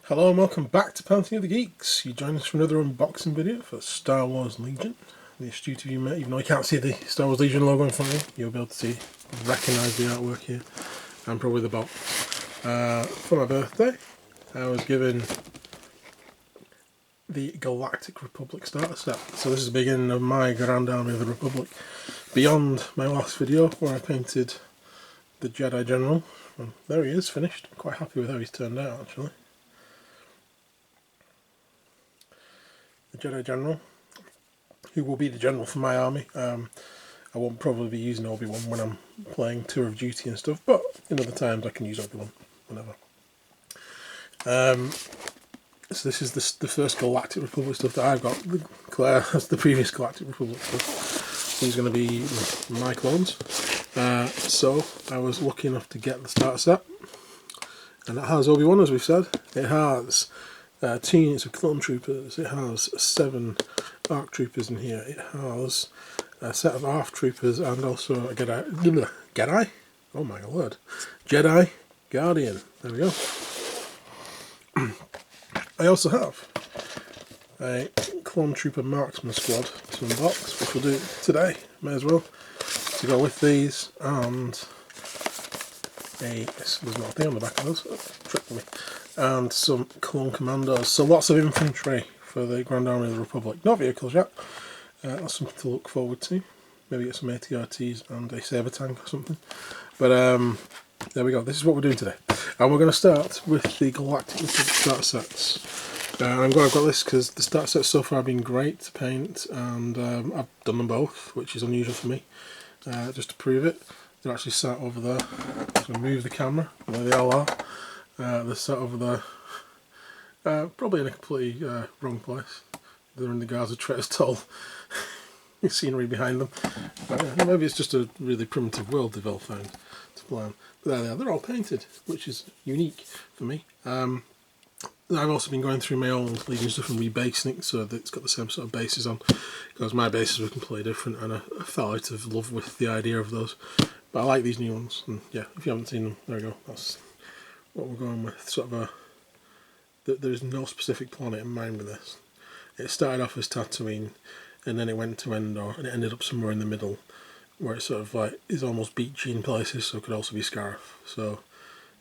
Hello and welcome back to Pantheon of the Geeks. You join us for another unboxing video for Star Wars Legion. The astute of you, mate, even though you can't see the Star Wars Legion logo in front of you, you'll be able to recognise the artwork here and probably the box. For my birthday, I was given the Galactic Republic starter set. So this is the beginning of my Grand Army of the Republic. Beyond my last video where I painted the Jedi General. Well, there he is, finished. I'm quite happy with how he's turned out actually. The Jedi General, who will be the general for my army. I won't probably be using Obi-Wan when I'm playing Tour of Duty and stuff, but in other times I can use Obi-Wan whenever. So this is the first Galactic Republic stuff that I've got. Claire has the previous Galactic Republic stuff. These are going to be my clones. So I was lucky enough to get the starter set, and it has Obi-Wan, as we've said. It has 2 units of clone troopers, it has 7 arc troopers in here, it has a set of ARF troopers and also a Jedi? Oh my word. Jedi Guardian. There we go. I also have a clone trooper marksman squad to unbox, which we'll do today, may as well, to go with these, and there's not a thing on the back of those, tricked me. And some clone commandos, so lots of infantry for the Grand Army of the Republic. Not vehicles yet, that's something to look forward to. Maybe get some ATRTs and a saber tank or something. But there we go, this is what we're doing today. And we're going to start with the Galactic Republic starter sets. I'm glad I've got this because the starter sets so far have been great to paint, and I've done them both, which is unusual for me, just to prove it. They're actually sat over there. I'm just going to move the camera, there they all are. They're sat over there, probably in a completely wrong place. They're in the Gaza Trader's Toll. Scenery behind them. Maybe it's just a really primitive world they've all found to play on. But there they are, they're all painted, which is unique for me. I've also been going through my old Legion stuff and rebasing it so that it's got the same sort of bases on, because my bases were completely different and I fell out of love with the idea of those. But I like these new ones, and yeah, if you haven't seen them, there we go. That's what we're going with, sort of there's no specific planet in mind with this. It started off as Tatooine, and then it went to Endor, and it ended up somewhere in the middle, where it sort of like is almost beachy in places, so it could also be Scarif. So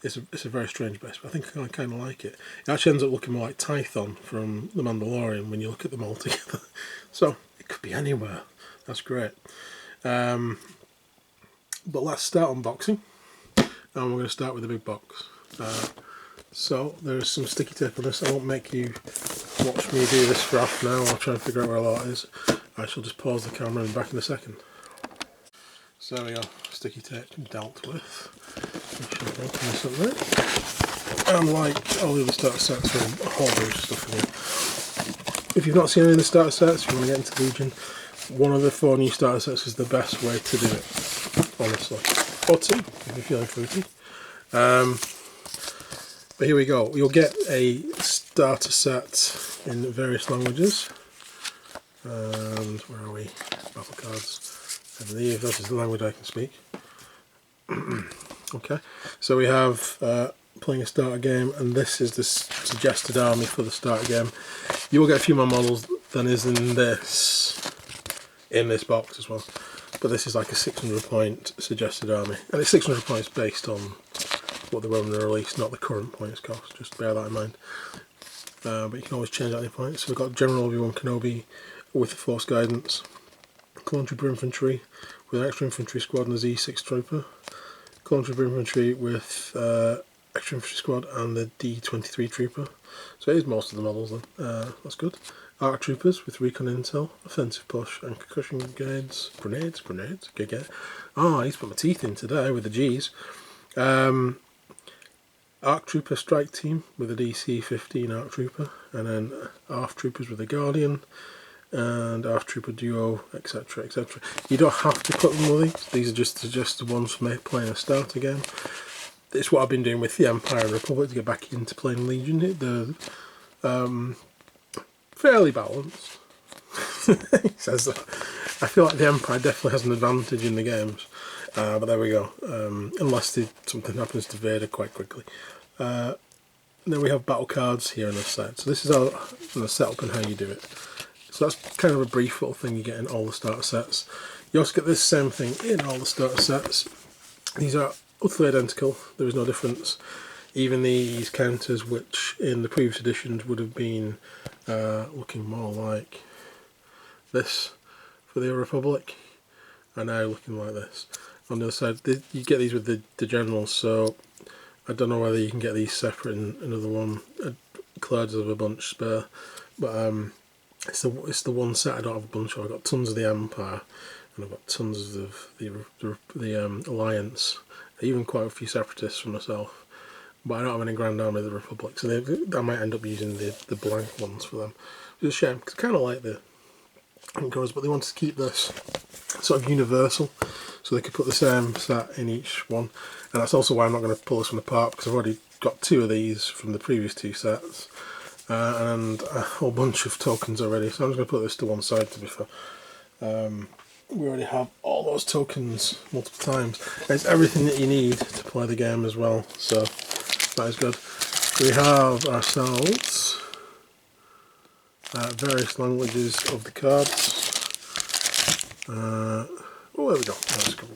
it's a very strange base, but I think I kind of like it. It actually ends up looking more like Tython from The Mandalorian when you look at them all together. So it could be anywhere. That's great. But let's start unboxing, and we're going to start with the big box. So there's some sticky tape on this. I won't make you watch me do this for half an hour. I'll try and figure out where a lot is. I shall just pause the camera and be back in a second. So there we go, sticky tape dealt with. I shall open this up there. And like all the other starter sets, there's a whole bunch of stuff in here. If you've not seen any of the starter sets, if you want to get into Legion, one of the 4 new starter sets is the best way to do it, honestly. Or 2, if you're feeling fruity. But here we go. You'll get a starter set in various languages. And where are we? Battle cards. I believe this is the language I can speak. Okay, so we have playing a starter game, and this is the suggested army for the starter game. You will get a few more models than is in this box as well. But this is like a 600 point suggested army, and it's 600 points based on what they were when they were released, not the current points cost, just bear that in mind. But you can always change at any point. So we've got General Obi-Wan Kenobi with the Force Guidance, Clone Trooper Infantry with an extra infantry squad and a Z6 Trooper, Clone Trooper Infantry with extra infantry squad and the D23 Trooper. So it is most of the models then, that's good. ARC Troopers with Recon Intel, Offensive Push and Concussion Grenades, good. Oh, I need to put my teeth in today with the G's. ARC Trooper Strike Team with a DC-15 ARC Trooper, and then ARF Troopers with a Guardian, and ARF Trooper Duo, etc, etc. You don't have to put them with these are just suggested ones for me playing a starter game. It's what I've been doing with the Empire and Republic to get back into playing Legion. They're fairly balanced. He says that. I feel like the Empire definitely has an advantage in the games. But there we go, unless something happens to Vader quite quickly. And then we have battle cards here on this side. So this is our setup and how you do it. So that's kind of a brief little thing you get in all the starter sets. You also get this same thing in all the starter sets. These are utterly identical, there is no difference. Even these counters, which in the previous editions would have been looking more like this for the Republic, are now looking like this. On the other side, you get these with the generals, so I don't know whether you can get these separate in another one. Clouds of a bunch spare, but it's the one set I don't have a bunch of. I've got tons of the Empire, and I've got tons of the Alliance, even quite a few Separatists for myself. But I don't have any Grand Army of the Republic, so I might end up using the blank ones for them. Which is a shame, because I kind of like the colours, but they wanted to keep this sort of universal, so they could put the same set in each one. And that's also why I'm not going to pull this one apart, because I've already got 2 of these from the previous 2 sets, and a whole bunch of tokens already, so I'm just going to put this to one side, to be fair. We already have all those tokens multiple times. It's everything that you need to play the game as well, so that is good. We have ourselves various languages of the cards. Oh, there we go. That's cool.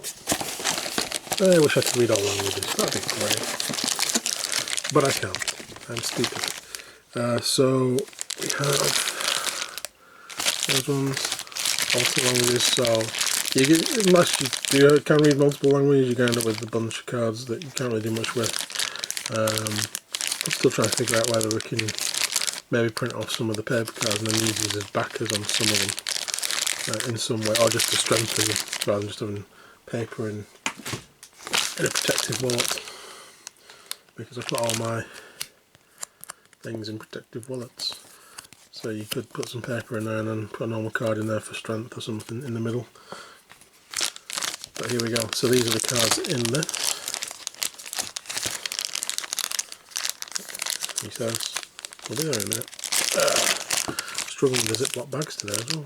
I wish I could read all languages. That'd be great, but I can't. I'm stupid. So we have those ones. Multiple languages, so unless you can read multiple languages, you can end up with a bunch of cards that you can't really do much with. I'm still trying to figure out whether we can maybe print off some of the paper cards and then use these as backers on some of them in some way, or just to strengthen them rather than just having paper in a protective wallet, because I put all my things in protective wallets. So you could put some paper in there and then put a normal card in there for strength or something in the middle. But here we go. So these are the cards in this. He says, we'll be there in a minute. Struggling with the Ziploc bags today as well.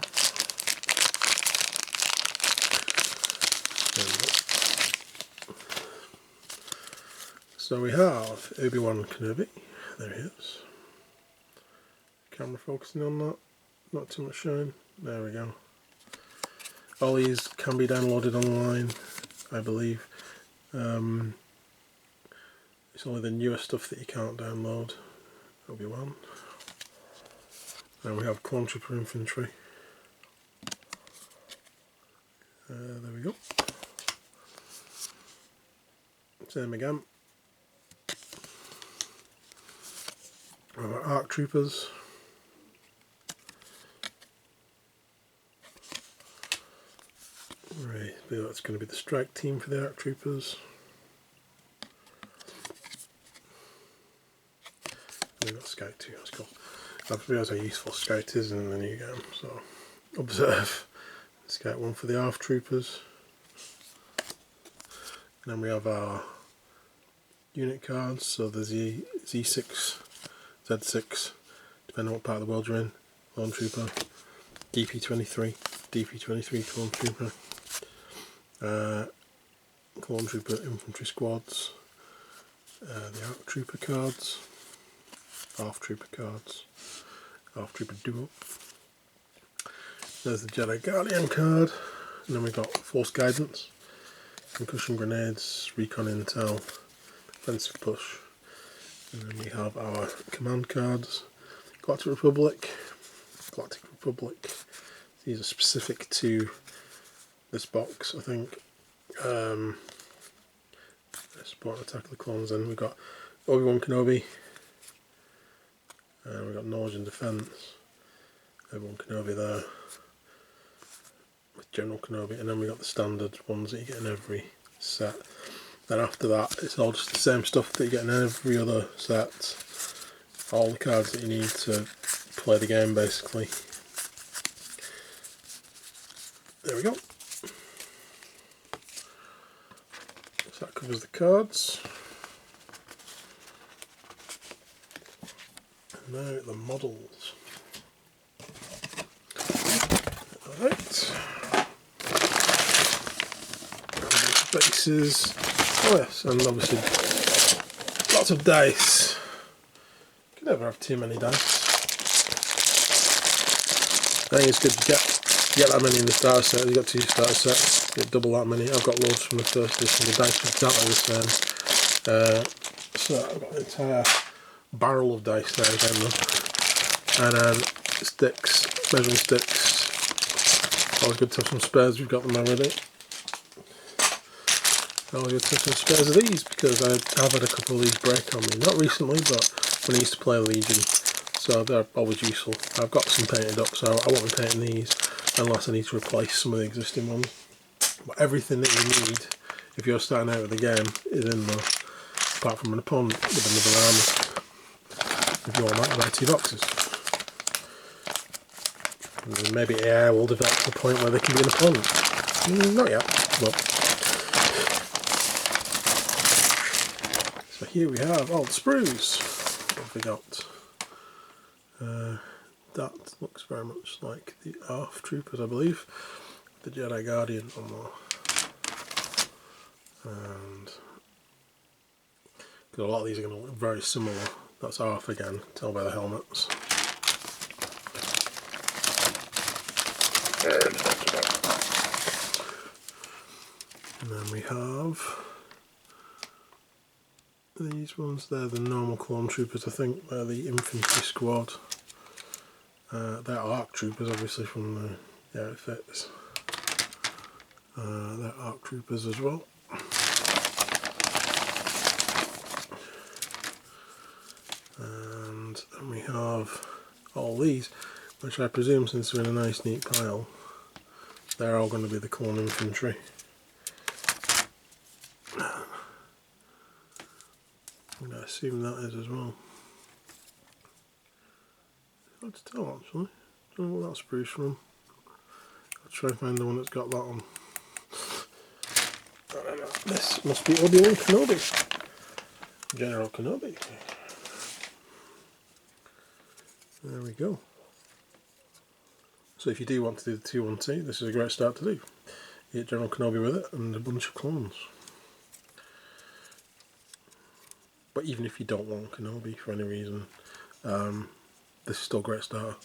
There we go. So we have Obi-Wan Kenobi. There he is. Camera focusing on that, not too much shine. There we go. All these can be downloaded online, I believe. It's only the newer stuff that you can't download. Obi-Wan. Then we have Clone Trooper Infantry. There we go. Same again. Our ARC Troopers. Right, that's going to be the strike team for the ARC Troopers. And we've got Scout too, that's cool. I've realised how useful Scout is in the new game, so observe. Scout 1 for the ARC Troopers. And then we have our unit cards, so there's the Z6, Z6, depending on what part of the world you're in, Clone Trooper, DP23, DP23 Clone Trooper. Clone Trooper infantry squads, the ARC Trooper cards, ARC Trooper cards, ARC Trooper duo. There's the Jedi Guardian card, and then we've got Force Guidance, concussion grenades, recon intel, offensive push, and then we have our command cards, Galactic Republic. These are specific to this box, I think. Support and attack of the clones. Then we've got Obi-Wan Kenobi, we've got Knowledge and Defense, Obi-Wan Kenobi there, with General Kenobi, and then we've got the standard ones that you get in every set. Then after that, it's all just the same stuff that you get in every other set. All the cards that you need to play the game, basically. There we go. So that covers the cards. And now the models. Alright. Bases. Oh yes, and obviously lots of dice. can never have too many dice. I think it's good to get that many in the starter set. You've got 2 starter sets, you get double that many. I've got loads from the first edition. The dice are exactly the same. So I've got an entire barrel of dice now again though. And then sticks, measuring sticks. Always good to have some spares, we've got them already. Always good to have some spares of these because I've had a couple of these break on me. Not recently, but when I used to play Legion. So they're always useful. I've got some painted up, so I won't be painting these unless I need to replace some of the existing ones. But everything that you need if you're starting out with the game is in there, apart from an opponent with another army. If you want that, buy 2 boxes. And then maybe AI will develop to the point where they can be an opponent. Not yet, but. So here we have all the sprues. What have we got? That looks very much like the ARF troopers, I believe. The Jedi Guardian on there. And because a lot of these are going to look very similar. That's ARF again, tell by the helmets. And then we have these ones. They're the normal clone troopers, I think. They're the infantry squad. They're ARC troopers, obviously, from the outfits. They're ARC troopers as well. And then we have all these, which I presume, since they're in a nice neat pile, they're all going to be the clone infantry. I'm going to assume that is as well. Hard to tell actually. Don't know what that's spruce from. I'll try and find the one that's got that on. This must be Obi-Wan Kenobi. General Kenobi. There we go. So if you do want to do the 2-1-2, this is a great start to do. You get General Kenobi with it and a bunch of clones. But even if you don't want Kenobi for any reason, this is still a great start.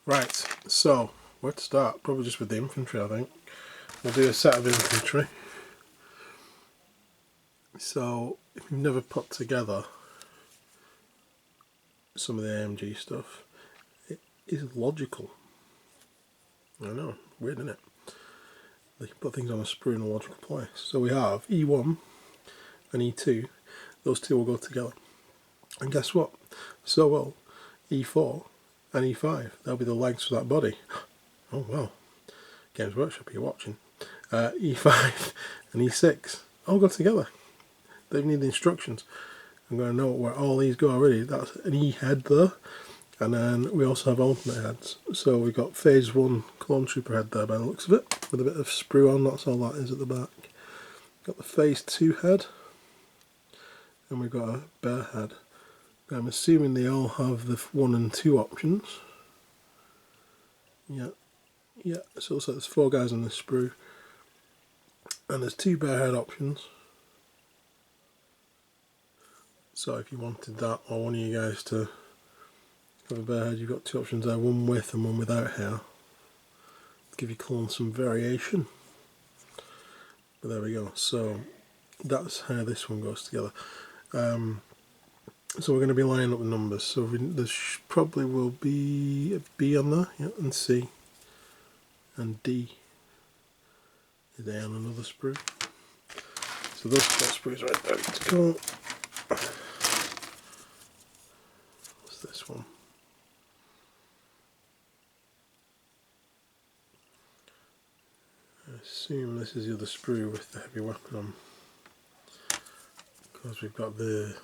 Right, so where to start? Probably just with the infantry, I think. We'll do a set of infantry. So if you've never put together some of the AMG stuff, it is logical. I know, weird isn't it? They put things on a sprue in a logical place. So we have E1 and E2, those two will go together. And guess what? So will E4 and E5, they'll be the legs for that body. Oh wow, Games Workshop, you're watching. E5 and E6 all go together. They need the instructions. I'm going to know where all these go already. That's an E head there, and then we also have alternate heads. So we've got phase 1 clone trooper head there by the looks of it, with a bit of sprue on, that's all that is at the back. Got the phase 2 head, and we've got a bear head. I'm assuming they all have the 1 and 2 options. Yeah, so it looks like there's 4 guys on this sprue, and there's 2 bear head options. So if you wanted that, or one of you guys to have a bear head, you've got 2 options there, one with and one without hair. Give your clone some variation. But there we go, so that's how this one goes together. So we're going to be lining up the numbers, so there probably will be a B on there, yeah, and C, and D is A on another sprue. So those 4 sprues right there to go. What's this one? I assume this is the other sprue with the heavy weapon on, because we've got the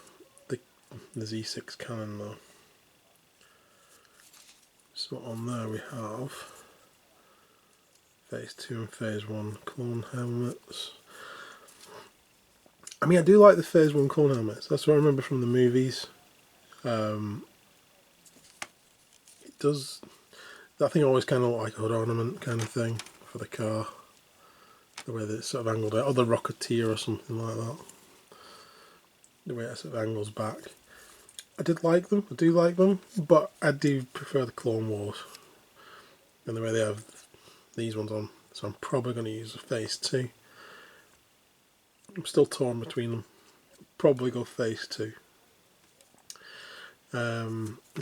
Z6 cannon though. So on there we have phase 2 and phase 1 clone helmets. I mean, I do like the phase 1 clone helmets, that's what I remember from the movies. It does, that thing always kind of looked like a hood ornament kind of thing for the car, the way that it's sort of angled out, or the Rocketeer or something like that. the way it sort of angles back. I do like them, but I do prefer the Clone Wars and the way they have these ones on, so I'm probably going to use the Phase 2. I'm still torn between them. Probably go Phase 2.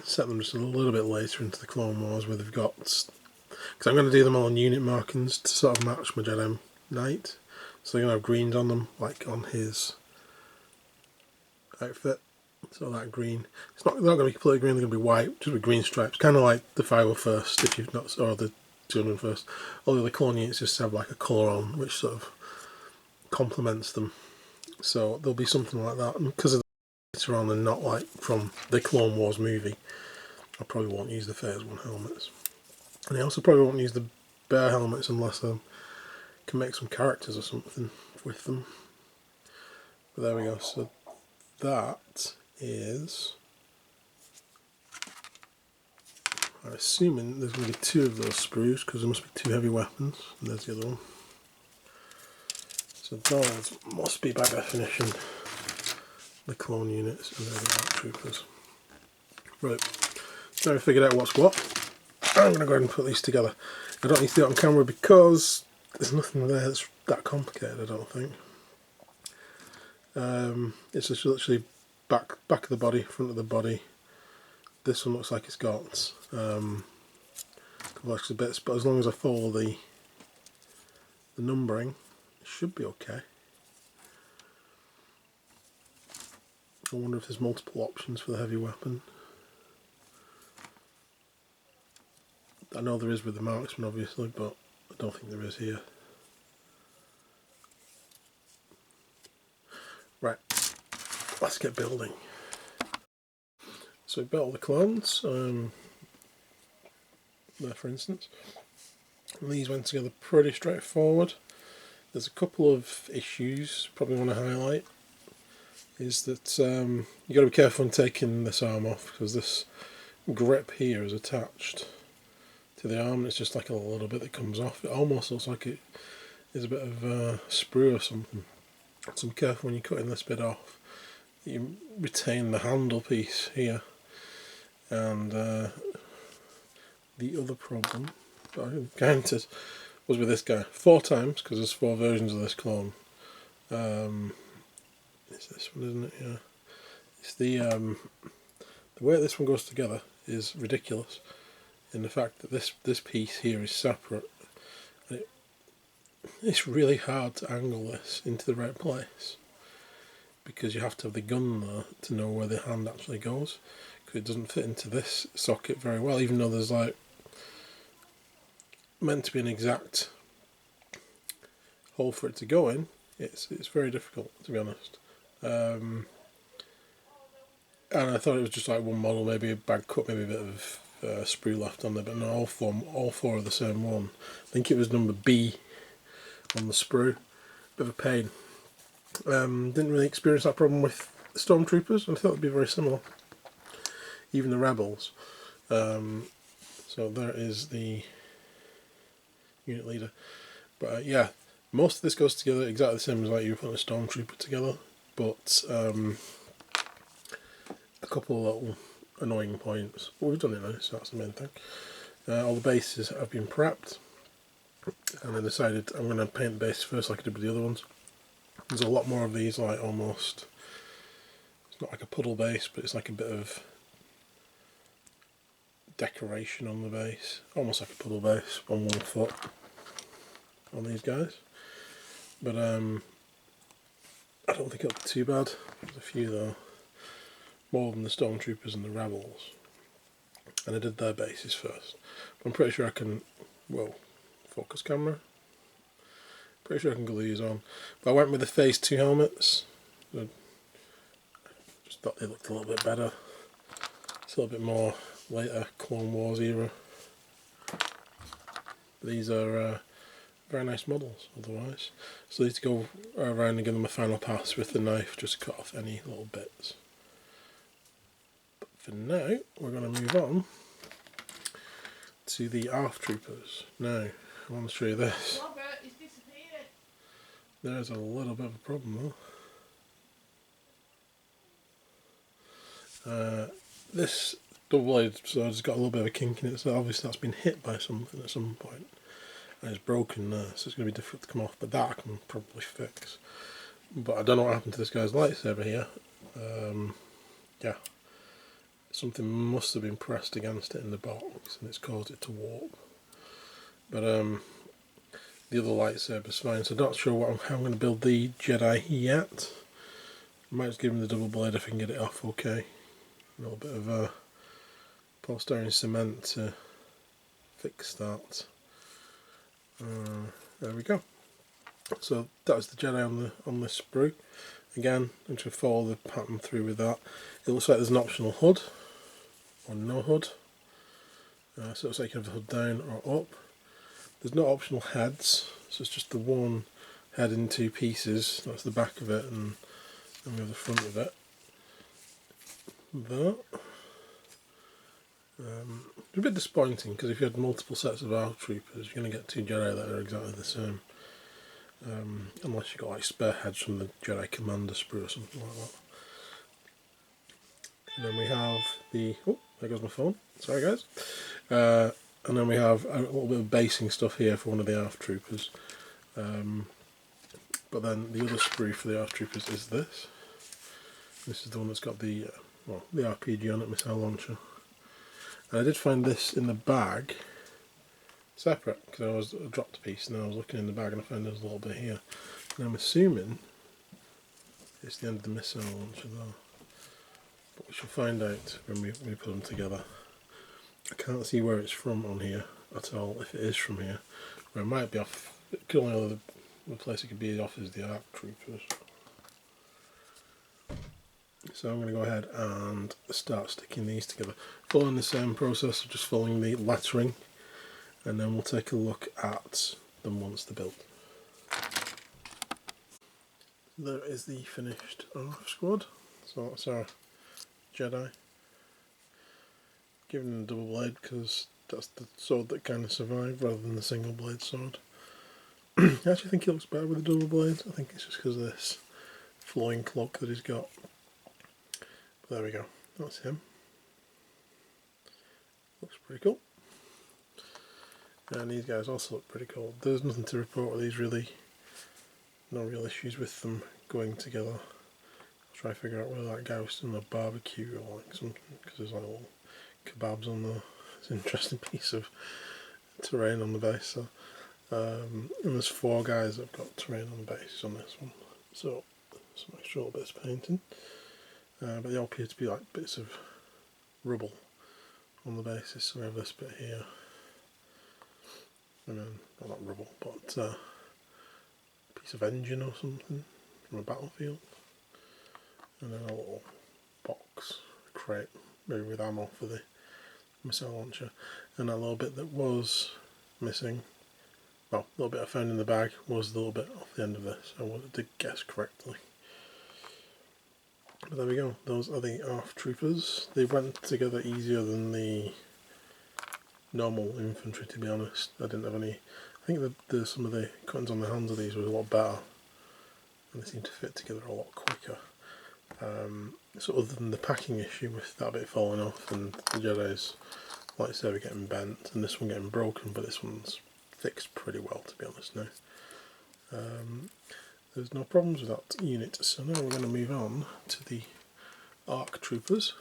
Set them just a little bit later into the Clone Wars where they've got, because I'm going to do them all on unit markings to sort of match my Jedi Knight. So they're going to have greens on them, like on his outfit. So that green, it's not going to be completely green, they're going to be white, just with green stripes, kind of like the 501st, if you've not, or the 201st. Although the clone units just have like a colour on, which sort of complements them. So there'll be something like that, and because of the later on and not like from the Clone Wars movie, I probably won't use the Phase 1 helmets. And I also probably won't use the bear helmets unless I can make some characters or something with them. But there we go, so that is, I'm assuming there's going to be 2 of those sprues because there must be 2 heavy weapons, and there's the other one. So those must be by definition the clone units and then the Dark Troopers. Right, now I've figured out what's what, I'm going to go ahead and put these together. I don't need to do it on camera because there's nothing there that's that complicated, I don't think. It's just literally back of the body, front of the body. This one looks like it's got a couple extra bits, but as long as I follow the numbering, it should be okay. I wonder if there's multiple options for the heavy weapon. I know there is with the marksman obviously, but I don't think there is here. Right, let's get building. So we built all the clones, there for instance. And these went together pretty straightforward. There's a couple of issues probably want to highlight. Is that you've got to be careful when taking this arm off, because this grip here is attached to the arm and it's just like a little bit that comes off. It almost looks like it is a bit of a sprue or something. So be careful when you're cutting this bit off. You retain the handle piece here. And the other problem that I encountered was with this guy. 4 times, because there's 4 versions of this clone. It's this one, isn't it? Yeah. It's the way this one goes together is ridiculous in the fact that this piece here is separate. And it's really hard to angle this into the right place because you have to have the gun there to know where the hand actually goes, because it doesn't fit into this socket very well, even though there's like meant to be an exact hole for it to go in. It's very difficult, to be honest. And I thought it was just like one model, maybe a bad cut, maybe a bit of sprue left on there, but no, all four are the same one. I think it was number B on the sprue. Bit of a pain. Didn't really experience that problem with the Stormtroopers, and I thought it'd be very similar. Even the Rebels. So there is the unit leader. But yeah, most of this goes together exactly the same as like you were putting a Stormtrooper together, but a couple of little annoying points. But we've done it now, so that's the main thing. All the bases have been prepped, and I decided I'm going to paint the base first like I did with the other ones. There's a lot more of these, like almost, it's not like a puddle base, but it's like a bit of decoration on the base, almost like a puddle base on 1 foot on these guys. But I don't think it'll be too bad. There's a few though, more than the Stormtroopers and the Rebels, and I did their bases first. But I'm pretty sure I can, well, focus camera, pretty sure I can glue these on. But I went with the Phase 2 helmets. I just thought they looked a little bit better. It's a little bit more later Clone Wars era. These are very nice models otherwise. So I need to go around and give them a final pass with the knife, just to cut off any little bits. But for now, we're going to move on to the ARF Troopers. Now, I want to show you this. Robert, he's disappeared. There's a little bit of a problem though. This double-bladed sword's got a little bit of a kink in it, so obviously that's been hit by something at some point, and it's broken there, so it's going to be difficult to come off, but that I can probably fix. But I don't know what happened to this guy's lightsaber here. Yeah, something must have been pressed against it in the box, and it's caused it to warp. But the other lightsaber's fine, so I'm not sure how I'm going to build the Jedi yet. I might just give him the double blade if I can get it off okay. A little bit of polystyrene cement to fix that. There we go. So that's the Jedi on the sprue. Again, I'm going to follow the pattern through with that. It looks like there's an optional hood, or no hood. So it looks like you can have the hood down or up. There's no optional heads, so it's just the one head in two pieces. That's the back of it, and we have the front of it. That. It's a bit disappointing, because if you had multiple sets of ARC troopers, you're going to get two Jedi that are exactly the same. Unless you've got like spare heads from the Jedi Commander sprue or something like that. And then we have the... oh, there goes my phone. Sorry guys. And then we have a little bit of basing stuff here for one of the ARC troopers. But then the other sprue for the ARC troopers is this. This is the one that's got the the RPG on it, missile launcher. And I did find this in the bag separate, because I dropped a piece and I was looking in the bag and I found there was a little bit here. And I'm assuming it's the end of the missile launcher there. But we shall find out when we put them together. I can't see where it's from on here at all, if it is from here. Or it might be off, it could only the place it could be off is the ARC troopers. So I'm going to go ahead and start sticking these together, following the same process of just following the lettering, and then we'll take a look at them once they're built. There is the finished ARC squad. So that's our Jedi. Giving them a double blade because that's the sword that kind of survived rather than the single blade sword. I actually think he looks better with the double blades. I think it's just because of this flowing cloak that he's got. There we go, that's him. Looks pretty cool. And these guys also look pretty cool. There's nothing to report with these really. No real issues with them going together. I'll try to figure out whether that guy was still on a barbecue or like something, because there's like little kebabs on there. It's an interesting piece of terrain on the base. So, and there's 4 guys that have got terrain on the base on this one. So some extra little bits of painting. But they all appear to be like bits of rubble on the basis. So we have this bit here, and then, well, not rubble, but a piece of engine or something from a battlefield, and then a little box, a crate, maybe with ammo for the missile launcher, and that little bit that was missing, well, a little bit I found in the bag was the little bit off the end of this. I did guess correctly. But there we go, those are the ARC troopers. They went together easier than the normal infantry, to be honest. I didn't have any... I think that some of the cuttings on the hands of these were a lot better, and they seem to fit together a lot quicker. So other than the packing issue with that bit falling off and the Jedi's lightsaber getting bent and this one getting broken, but this one's fixed pretty well, to be honest now. There's no problems with that unit, so now we're going to move on to the ARC troopers.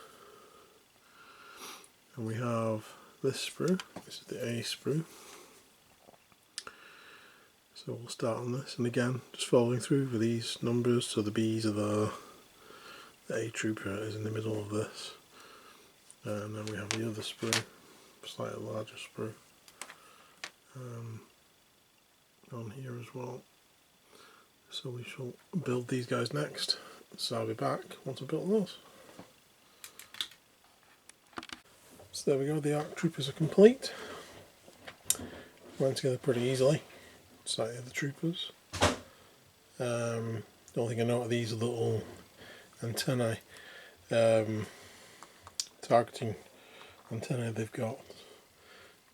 And we have this sprue, this is the A sprue. So we'll start on this, and again, just following through with these numbers, so the B's are there, the A trooper is in the middle of this, and then we have the other sprue, slightly larger sprue, on here as well. So we shall build these guys next, so I'll be back once I've built those. So there we go, the ARC troopers are complete. Went together pretty easily, just like the other troopers. The only thing I know are these little antennae, targeting antennae they've got.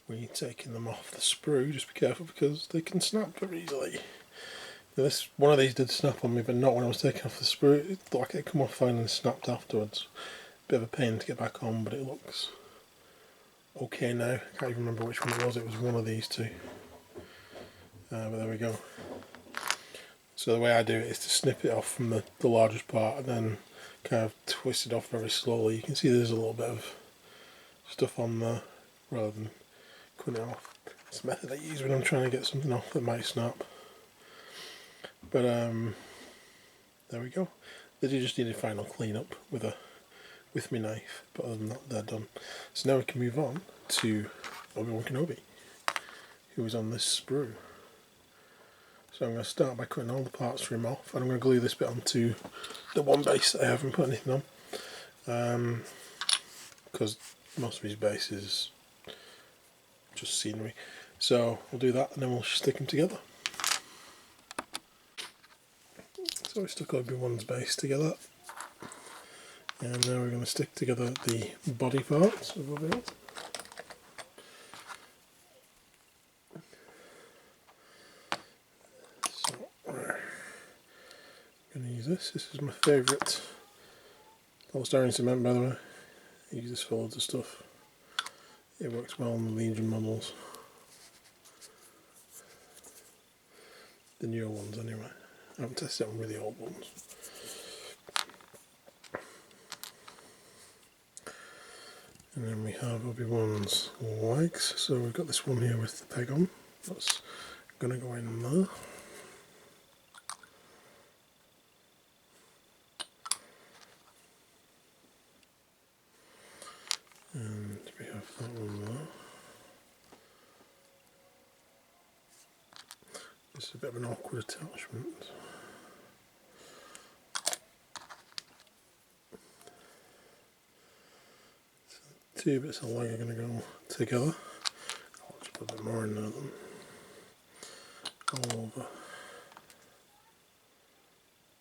When you're taking them off the sprue, just be careful because they can snap very easily. Now one of these did snap on me, but not when I was taking off the sprue. It looked like it come off fine and snapped afterwards. bit of a pain to get back on, but it looks okay now. I can't even remember which one it was. It was one of these two. But there we go. So the way I do it is to snip it off from the largest part and then kind of twist it off very slowly. You can see there's a little bit of stuff on there rather than cutting it off. It's a method I use when I'm trying to get something off that might snap. But there we go. They do just need a final clean up with my knife, but other than that they're done. So now we can move on to Obi-Wan Kenobi, who is on this sprue. So I'm going to start by cutting all the parts for him off, and I'm going to glue this bit onto the one base that I haven't put anything on, because most of his base is just scenery. So we'll do that and then we'll stick them together. So we stuck Obi-Wan's base together, and now we're going to stick together the body parts of Obi-Wan. This is my favourite polystyrene cement, by the way. I use this for loads of stuff. It works well on the Legion models. The newer ones anyway. I haven't tested it on really old ones. And then we have Obi-Wan's legs. So we've got this one here with the peg on. That's going to go in there. And we have that one there. This is a bit of an awkward attachment. So two bits of leg are going to go together. I'll just put a bit more in there then. All over.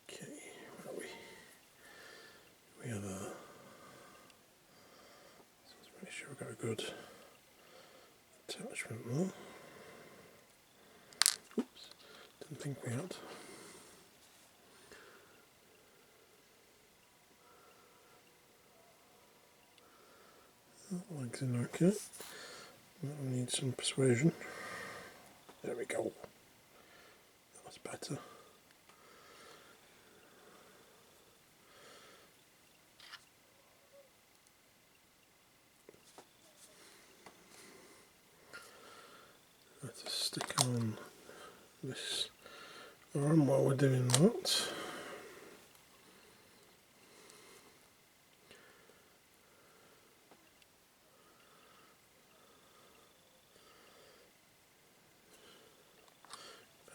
Okay, where are we? We are there. Make sure we've got a good attachment there. Oops, didn't think we had. That leg's in okay. That one needs some persuasion. There we go. That's better. Let's stick on this arm while we're doing that.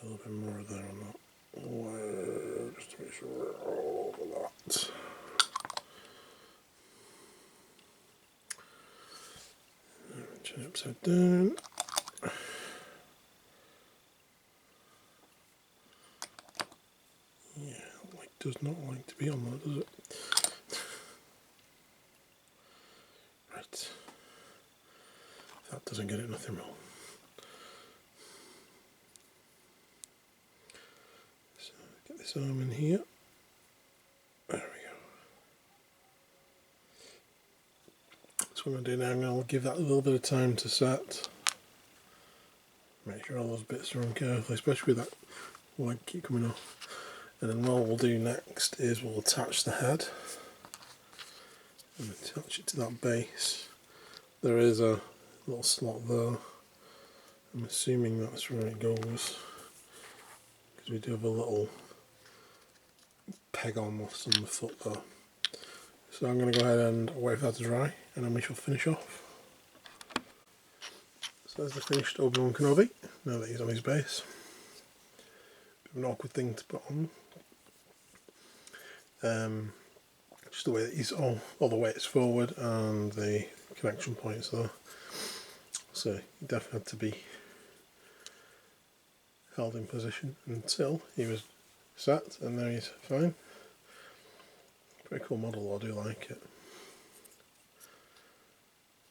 A little bit more there on that wire, just to make sure we're all over that. Turn it upside down. Yeah, like does not like to be on that, does it? Right. If that doesn't get it, nothing will. So get this arm in here. There we go. That's what I'm going to do now. I'm going to give that a little bit of time to set. Make sure all those bits are on carefully, especially with that leg keep coming off. And then what we'll do next is we'll attach the head and attach it to that base. There is a little slot there. I'm assuming that's where it goes, because we do have a little peg almost on the foot there. So I'm going to go ahead and wait for that to dry, and then we shall finish off. So there's the finished Obi-Wan Kenobi, now that he's on his base. Bit of an awkward thing to put on. Just the way that he's all the way it's forward and the connection points there. So he definitely had to be held in position until he was set, and now he's fine. Pretty cool model, I do like it.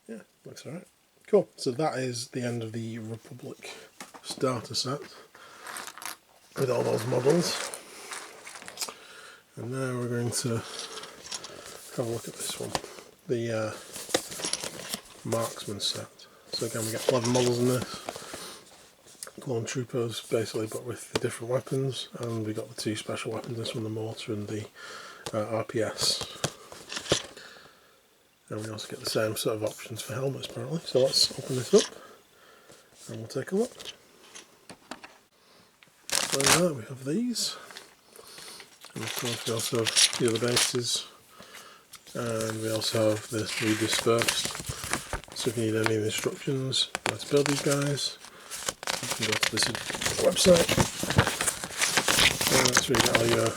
Yeah, looks alright. Cool, so that is the end of the Republic starter set with all those models. And now we're going to have a look at this one, the marksman set. So again, we get 11 models in this. Clone troopers basically, but with the different weapons, and we got the 2 special weapons, this one the mortar and the RPS. And we also get the same sort of options for helmets apparently. So let's open this up and we'll take a look. So there we have these, and of course we also have the other bases, and we also have this read this first. So if you need any of the instructions how to build these guys, you can go to this website, and that's where you get all your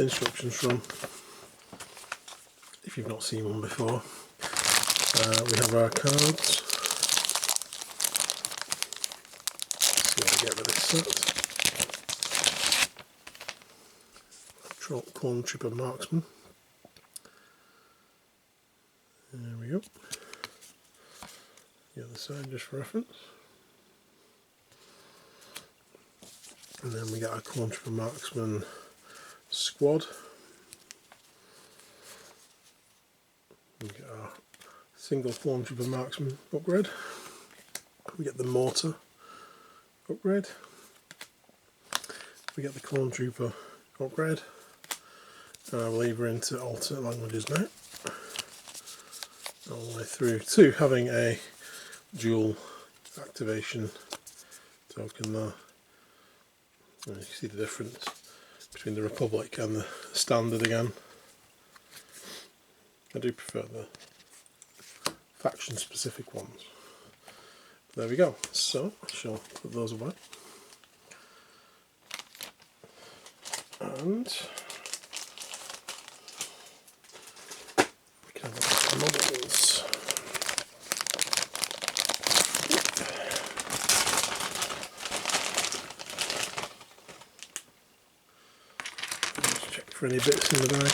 instructions from, if you've not seen one before. We have our cards. Let's see how we get with this set. Clone Trooper Marksman. There we go. The other side just for reference. And then we got our Clone Trooper Marksman squad. We get our single Clone Trooper Marksman upgrade. We get the mortar upgrade. We get the Clone Trooper upgrade. And I believe we're into alternate languages now. All the way through to having a dual activation token there. And you see the difference between the Republic and the Standard again. I do prefer the faction specific ones. There we go. So I shall put those away. And we can have a look at the models. Just check for any bits in the bag. I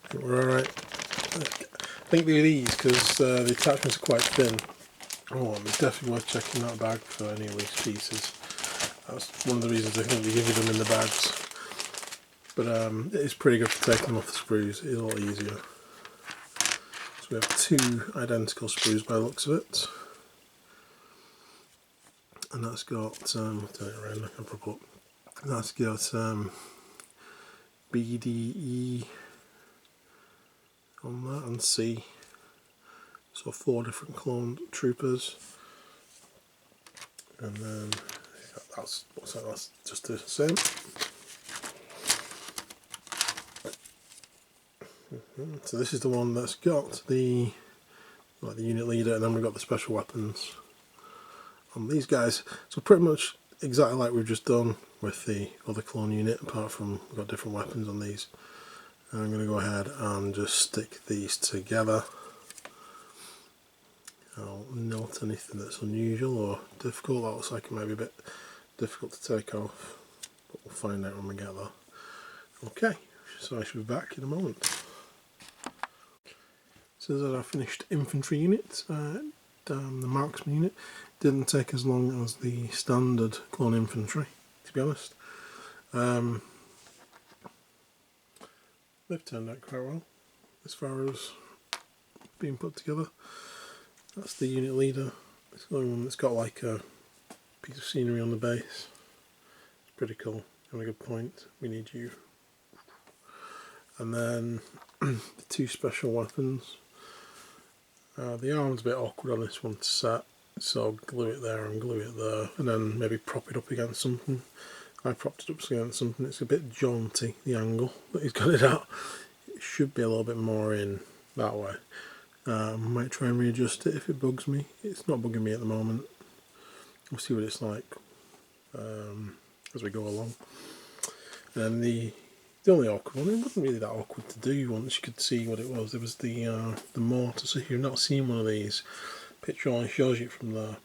think we're alright. I think they're these because the attachments are quite thin. Oh, it's definitely worth checking that bag for any loose pieces. That's one of the reasons I think they give you them in the bags. But it is pretty good for taking them off the screws. It is a lot easier. So we have 2 identical screws by the looks of it. And that's got, I'll turn it around, I can prop up. That's got BDE on that and C. So 4 different clone troopers. And then that's just the same. So this is the one that's got the unit leader, and then we've got the special weapons on these guys. So pretty much exactly like we've just done with the other clone unit, apart from we've got different weapons on these. And I'm going to go ahead and just stick these together. I'll note anything that's unusual or difficult. That looks like it might be a bit difficult to take off, but we'll find out when we get there. Okay, so I should be back in a moment. So this is our finished infantry unit. The marksman unit didn't take as long as the standard clone infantry, to be honest. They've turned out quite well as far as being put together. That's the unit leader. It's the only one that's got like a piece of scenery on the base. It's pretty cool. And a good point. We need you. And then the 2 special weapons. The arm's a bit awkward on this one to set, so glue it there and glue it there, and then maybe prop it up against something. I propped it up against something. It's a bit jaunty, the angle that he's got it at. It should be a little bit more in that way. I might try and readjust it if it bugs me. It's not bugging me at the moment. We'll see what it's like as we go along. And the only awkward one, it wasn't really that awkward to do once you could see what it was. There was the mortar. So if you've not seen one of these, picture only shows you from there.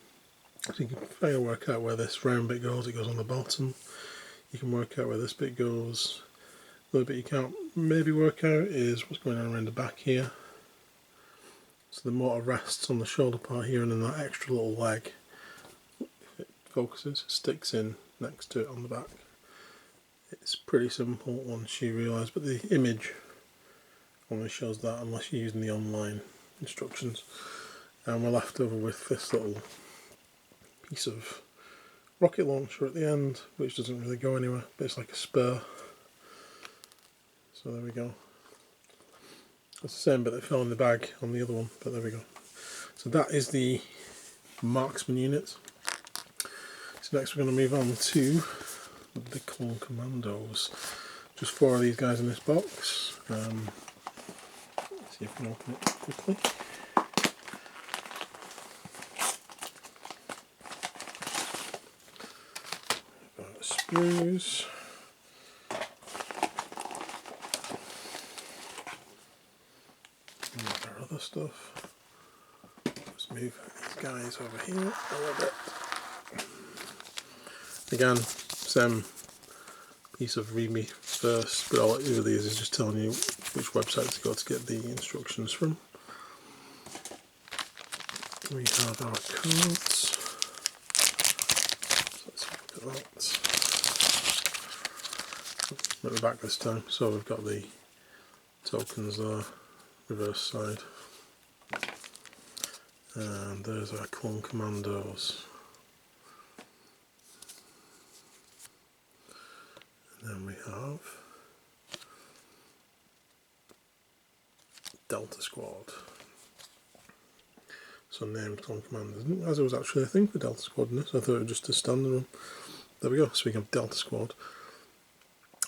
So you can try to work out where this round bit goes. It goes on the bottom. You can work out where this bit goes. The little bit you can't maybe work out is what's going on around the back here. So the mortar rests on the shoulder part here, and then that extra little leg, if it focuses, sticks in next to it on the back. It's pretty simple once you realise, but the image only shows that unless you're using the online instructions. And we're left over with this little piece of rocket launcher at the end, which doesn't really go anywhere, but it's like a spur. So there we go. It's the same bit that fell in the bag on the other one, but there we go. So that is the marksman unit. So next we're going to move on to the commandoes. Just 4 of these guys in this box. Let's see if we can open it quickly. We've got sprues. And our other stuff. Let's move these guys over here a little bit. Again, same piece of readme first, but all it really is just telling you which website to go to get the instructions from. We have our cards. So let's look at that. At the back this time, so we've got the tokens there, reverse side. And there's our clone commandos. And then we have Delta Squad. So named clone commanders, as it was actually a thing for Delta Squad in this. I thought it was just a standard one. There we go, so we can have Delta Squad.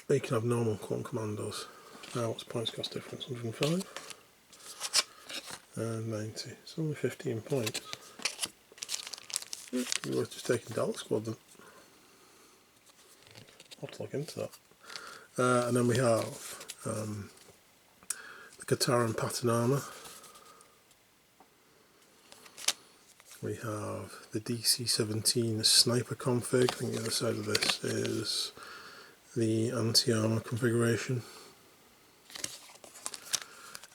But you can have normal clone commandos. Now what's points cost difference? 105 and 90. It's only 15 points. It'd be worth just taking Delta Squad then. I'll have to look into that. And then we have the Katara and pattern armour. We have the DC-17 sniper config. I think the other side of this is the anti-armour configuration.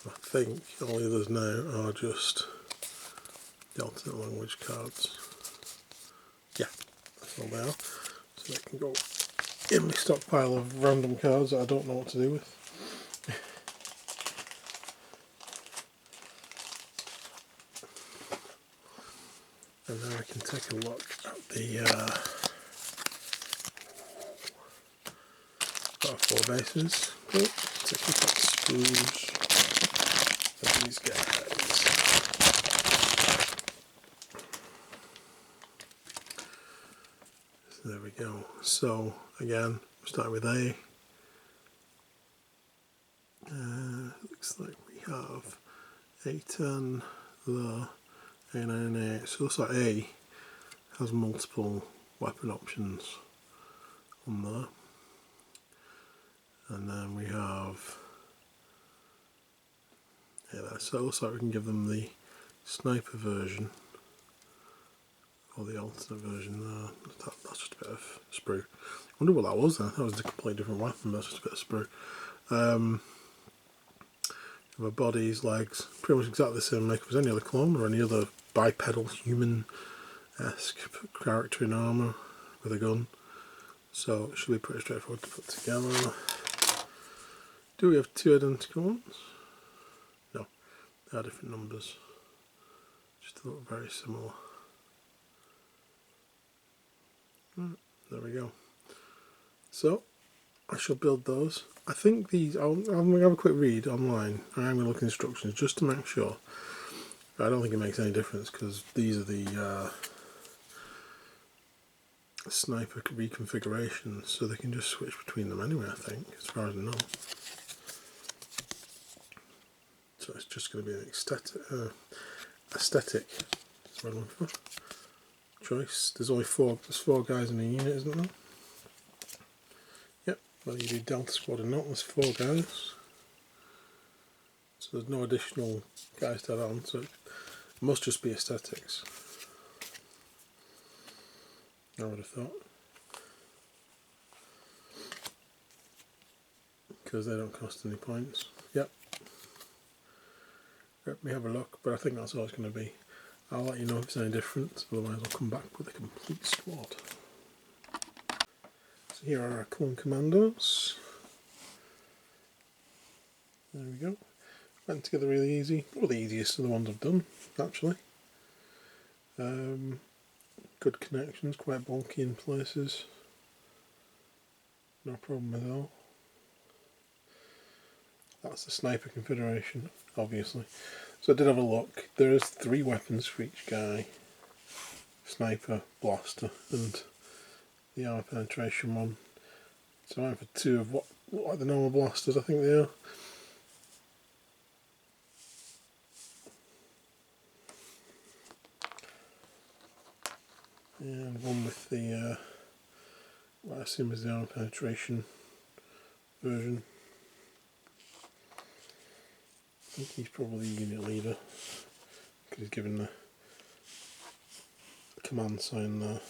I think all the others now are just the alternate language cards. Yeah, that's all they are. So they can go in my stockpile of random cards that I don't know what to do with. And now we can take a look at the got our 4 bases. Cool. Take a look at the sprues of these guys. So there we go. So again, starting with A. Looks like we have A10 there. A9 and A8. So it looks like A has multiple weapon options on there. And then we have there. So it looks like we can give them the sniper version or the alternate version there. That's just a bit of sprue. I wonder what that was then. That was a completely different weapon, but that's just a bit of sprue. Our bodies, legs, pretty much exactly the same makeup as any other clone or any other bipedal human-esque character in armour with a gun. So it should be pretty straightforward to put together. Do we have 2 identical ones? No, they are different numbers. Just look very similar. There we go. So I shall build those. I think these, I'm going to have a quick read online. I'm going to look at instructions just to make sure. I don't think it makes any difference because these are the sniper reconfigurations, so they can just switch between them anyway, I think, as far as I know. So it's just going to be an aesthetic choice. There's only 4 guys in a unit, isn't there? Yep, whether you do Delta Squad or not, there's 4 guys. So there's no additional guys to add on, so it must just be aesthetics. I would have thought. Because they don't cost any points. Yep. Let me have a look, but I think that's all it's going to be. I'll let you know if it's any different, otherwise I'll come back with a complete squad. So here are our clone commandos. There we go. went together really easy. Well, the easiest of the ones I've done, actually. Good connections, quite bulky in places. No problem at all. That's the sniper configuration, obviously. So I did have a look. There is 3 weapons for each guy. Sniper, blaster, and the armor penetration one. So I went for 2 of what look like the normal blasters, I think they are. And one with the, what I assume is the armor penetration version. I think he's probably the unit leader, because he's given the command sign there.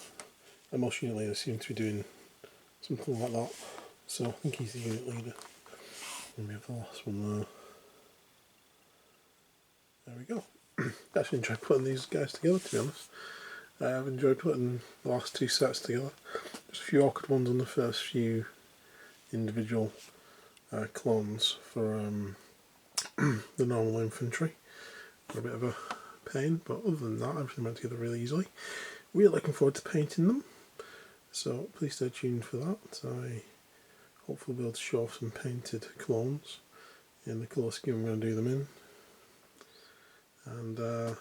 And most unit leaders seem to be doing something like that. So I think he's the unit leader. And we have the last one there. There we go. I actually enjoyed putting these guys together, to be honest. I've enjoyed putting the last 2 sets together. Just a few awkward ones on the first few individual clones for the normal infantry. A bit of a pain, but other than that, everything went together really easily. Really looking forward to painting them, so please stay tuned for that. I hopefully will be able to show off some painted clones in the colour scheme I'm going to do them in, and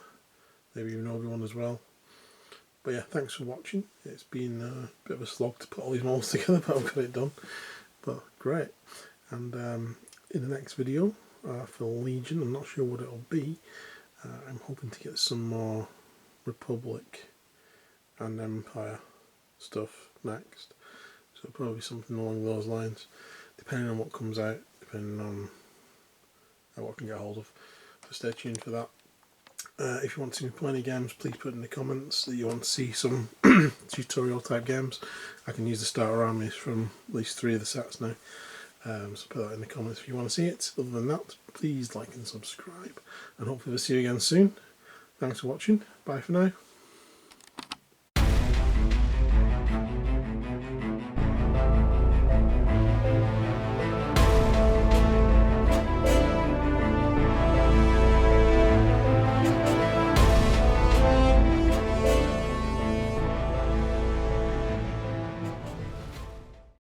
maybe even Obi-Wan as well. But yeah, thanks for watching. It's been a bit of a slog to put all these models together, but I've got it done. But great. And in the next video for Legion, I'm not sure what it'll be. I'm hoping to get some more Republic and Empire stuff next. So probably something along those lines, depending on what comes out, depending on what I can get hold of. So stay tuned for that. If you want to play any games, please put in the comments that you want to see some tutorial type games. I can use the starter armies from at least 3 of the sets now. So put that in the comments if you want to see it. Other than that, please like and subscribe, and hopefully we'll see you again soon. Thanks for watching. Bye for now.